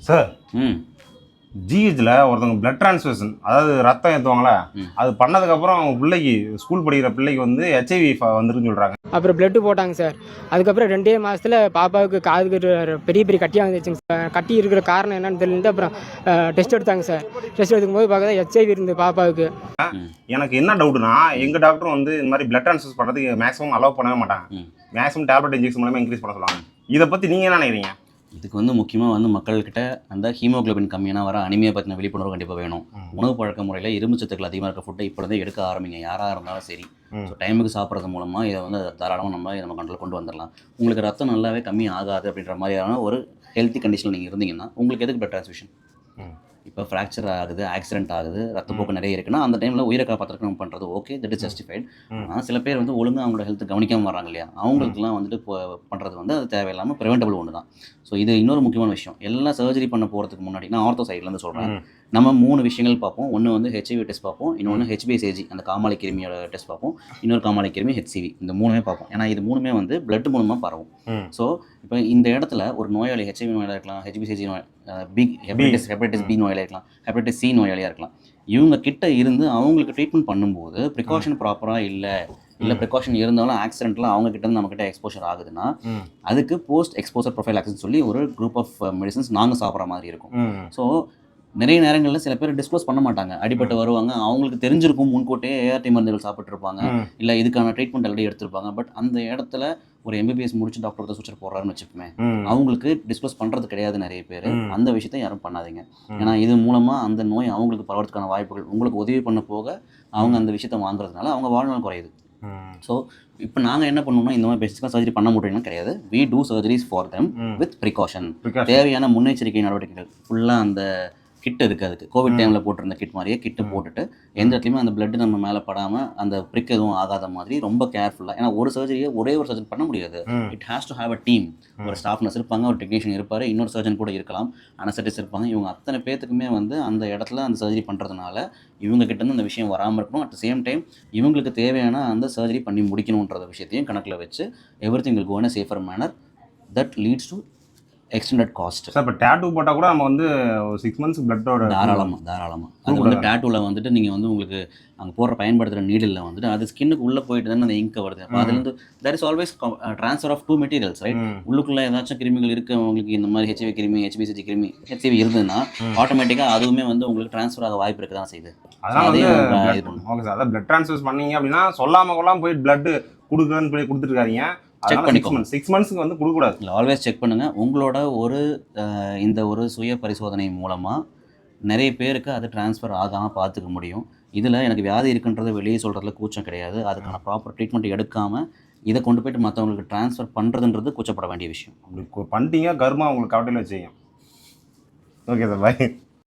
Sir ம் ஜிஹெச்சில் ஒருத்தவங்க பிளட் டிரான்ஸ்ஃபியூஷன், அதாவது ரத்தம் ஏற்றுவாங்களே, அது பண்ணதுக்கப்புறம் அவங்க பிள்ளைக்கு, ஸ்கூல் படிக்கிற பிள்ளைக்கு வந்து ஹெச்ஐவி வந்துருக்குன்னு சொல்கிறாங்க. அப்புறம் பிளட்டு போட்டாங்க சார். அதுக்கப்புறம் 2 மாதத்தில் பாப்பாவுக்கு காதுக்கு பெரிய பெரிய கட்டியாக வந்துச்சுங்க சார். கட்டி இருக்கிற காரணம் என்னன்னு தெரியல. அப்புறம் டெஸ்ட் எடுத்தாங்க சார். டெஸ்ட் எடுக்கும்போது பார்த்தா ஹெச்ஐவி இருந்தது பாப்பாவுக்கு. எனக்கு என்ன டவுட்னா, எங்கள் டாக்டரும் வந்து இந்த மாதிரி பிளட் டிரான்ஸ்ஃபியூஸ் பண்ணுறதுக்கு மேக்ஸிமம் அலோவ் பண்ணவே மாட்டாங்க. மேக்ஸிமம் டேப்லெட் இன்ஜெக்ஷன் மூலமாக இன்க்ரீஸ் பண்ண சொல்லுவாங்க. இதை பற்றி நீங்கள் என்ன நினைக்கிறீங்க? இதுக்கு வந்து முக்கியமாக வந்து மக்கள்கிட்ட அந்த ஹீமோகுளோபின் கம்மியான வர அனிமியா பற்றின விழிப்புணர்வு கண்டிப்பாக வேணும். உணவு பழக்க முறையில் இரும்பு சத்துக்கள் அதிகமாக இருக்க ஃபுட்டை இப்போ இருந்தே எடுக்க ஆரம்பிங்க, யாராக இருந்தாலும் சரி. ஸோ டைமுக்கு சாப்பிட்றது மூலமாக இதை வந்து தாராளமாக நம்ம கண்ட்ரோல் கொண்டு வந்துடலாம். உங்களுக்கு ரத்தம் நல்லாவே கம்மி ஆகாது அப்படின்ற மாதிரியான ஒரு ஹெல்த்தி கண்டிஷனில் நீங்கள் இருந்தீங்கன்னா உங்களுக்கு எதுக்கு பிளட் டிரான்ஸ்ஃபியூஷன்? இப்போ ஃப்ராக்சர் ஆகுது, ஆக்சிடென்ட் ஆகுது, ரத்தப்போக்கு நிறைய இருக்குன்னா அந்த டைமில் உயிரை காப்பாற்றுறதுக்கு நம்ம பண்ணுறது ஓகே, தட் இஸ் ஜஸ்டிஃபைட். ஆனால் சில பேர் வந்து ஒழுங்காக அவங்களோட ஹெல்த் கவனிக்காமல் வராங்க இல்லையா, அவங்களுக்குலாம் வந்துட்டு இப்போ பண்ணுறது வந்து அது தேவையில்லாமல் ப்ரிவென்டபிள் ஒன்று தான். ஸோ இது இன்னொரு முக்கியமான விஷயம். எல்லாம் சர்ஜரி பண்ண போகிறதுக்கு முன்னாடி நான் ஆர்த்தோ சைட்லேருந்து சொல்கிறேன். நம்ம 3 விஷயங்கள் பார்ப்போம். ஒன்று வந்து ஹெச்ஐவி டெஸ்ட் பார்ப்போம், இன்னொன்று ஹெச்பிஎஸ்ஏஜி அந்த காமாலை கிருமியோட டெஸ்ட் பார்ப்போம், இன்னொரு காமாலை கிருமி ஹெச்சிவி. இந்த 3மே பார்ப்போம். ஏன்னா இது 3மே வந்து பிளட் மூலமாக பரவும். ஸோ இப்போ இந்த இடத்துல ஒரு நோயாளி ஹெச்ஐவி நோயாளியாக இருக்கலாம், ஹெச்பிஎஸ்ஏஜி ஹெப்படைட்டிஸ் பி நோயாளியாக இருக்கலாம், ஹெப்படைட்டிஸ் சி நோயாளியாக இருக்கலாம். இவங்க கிட்ட இருந்து அவங்களுக்கு ட்ரீட்மெண்ட் பண்ணும்போது ப்ரிகாஷன் ப்ராப்பராக இல்லை ப்ரிகாஷன் இருந்தாலும் ஆக்சிடென்ட்லாம் அவங்க கிட்ட இருந்து நம்மக்கிட்ட எக்ஸ்போஷர் ஆகுதுன்னா அதுக்கு போஸ்ட் எக்ஸ்போசர் ப்ரொஃபைல் ஆக்சிடென்ட் சொல்லி ஒரு குரூப் ஆஃப் மெடிசன்ஸ் நாங்கள் சாப்பிட்ற மாதிரி இருக்கும். ஸோ நிறைய நேரங்களில் சில பேர் டிஸ்க்ளோஸ் பண்ண மாட்டாங்க. அடிபட்டு வருவாங்க, அவங்களுக்கு தெரிஞ்சிருக்கும் முன்கூட்டே ஏஆர்டி மருந்துகள் சாப்பிட்ருப்பாங்க, இல்லை இதுக்கான ட்ரீட்மெண்ட் ஆல்ரெடி எடுத்திருப்பாங்க. பட் அந்த இடத்துல ஒரு எம்பிபிஎஸ் முடிச்சு டாக்டர் ஒருத்தர் சூச்சர் போடுறாருன்னு வச்சுப்போமே, அவங்களுக்கு டிஸ்க்ளோஸ் பண்ணுறது கிடையாது நிறைய பேர். அந்த விஷயத்தை யாரும் பண்ணாதீங்க. ஏன்னா இது மூலமாக அந்த நோய் அவங்களுக்கு பரவறதுக்கான வாய்ப்புகள், உங்களுக்கு உதவி பண்ண போக அவங்க அந்த விஷயத்தை வாங்குறதுனால அவங்க வாழ்நாள் குறையுது. ஸோ இப்போ நாங்கள் என்ன பண்ணோம்னா, இந்த மாதிரி பேசிக்காக சர்ஜரி பண்ண முடியும்னு கிடையாது. We do surgeries for them with precaution. தேவையான முன்னெச்சரிக்கை நடவடிக்கைகள் ஃபுல்லாக அந்த கிட் இருக்குது. அதுக்கு கோவிட் டைமில் போட்டிருந்த கிட் மாதிரியே கிட்டு போட்டுட்டு எந்த இடத்துலையுமே அந்த பிளட் நம்ம மேலே படாமல் அந்த ப்ரிக் எதுவும் ஆகாத மாதிரி ரொம்ப கேர்ஃபுல்லாக. ஏன்னா ஒரு சர்ஜரியை ஒரே ஒரு சர்ஜன் பண்ண முடியாது. It has to have a team. ஒரு ஸ்டாஃப் நர்ஸ் இருப்பாங்க, ஒரு டெக்னீஷியன் இருப்பார், இன்னொரு சர்ஜன் கூட இருக்கலாம், அனஸ்தட்டிஸ்ட் இருப்பாங்க. இவங்க அத்தனை பேத்துக்குமே வந்து அந்த இடத்துல அந்த சர்ஜரி பண்ணுறதுனால இவங்க கிட்டேருந்து அந்த விஷயம் வராமல் இருக்கணும். அட் த சேம் டைம் இவங்களுக்கு தேவையான அந்த சர்ஜரி பண்ணி முடிக்கணுன்ற விஷயத்தையும் கணக்கில் வச்சு everything will go in a safer manner that leads to extended cost. Sir இப்போ டேட்டூ போட்டால் கூட நம்ம வந்து 6 மந்த்ஸ் பிளட்டோட தாராளமாக அது வந்து டேட்டூவில் வந்துட்டு நீங்கள் வந்து உங்களுக்கு அங்கே போடுற பயன்படுத்துகிற நீடில் வந்துட்டு அது ஸ்கின்னுக்கு உள்ளே போயிட்டு தானே அந்த இங்க் வருது. அப்போ அதுலேருந்து there is always transfer of 2 materials, right? உள்ளுக்குள்ளே ஏதாச்சும் கிருமிகள் இருக்குது உங்களுக்கு, இந்த மாதிரி ஹெச்ஐவி கிருமி, ஹெச்பிசிஜி கிருமி, ஹெச்ஐவி இருந்ததுன்னா ஆட்டோமேட்டிக்காக அதுவுமே வந்து உங்களுக்கு ட்ரான்ஸ்ஃபர் ஆக வாய்ப்பு இருக்க தான் செய்யுது. அதையும் ஓகே சார். அதான் பிளட் ட்ரான்ஸ்ஃபர் பண்ணீங்க அப்படின்னா சொல்லாமல் போய் பிளட் கொடுக்குறேன்னு போய் கொடுத்துருக்காதீங்க. செக் பண்ணிக்கோங்க. 6 மந்த்ஸ்க்கு வந்து கொடுக்கக்கூடாது. இல்லை, ஆல்வேஸ் செக் பண்ணுங்கள். உங்களோட இந்த ஒரு சுய பரிசோதனை மூலமாக நிறைய பேருக்கு அது ட்ரான்ஸ்ஃபர் ஆகாமல் பார்த்துக்க முடியும். இதில் எனக்கு வியாதி இருக்குன்றதை வெளியே சொல்கிறதுல கூச்சம் கிடையாது. அதுக்கான ப்ராப்பர் ட்ரீட்மெண்ட் எடுக்காமல் இதை கொண்டு போய்ட்டு மற்றவங்களுக்கு ட்ரான்ஸ்ஃபர் பண்ணுறதுன்றது கூச்சப்பட வேண்டிய விஷயம். அப்படி பண்ணிட்டீங்க கர்மா உங்களுக்கு கவட்டையில் வச்சுங்க. ஓகே சார், பாய்.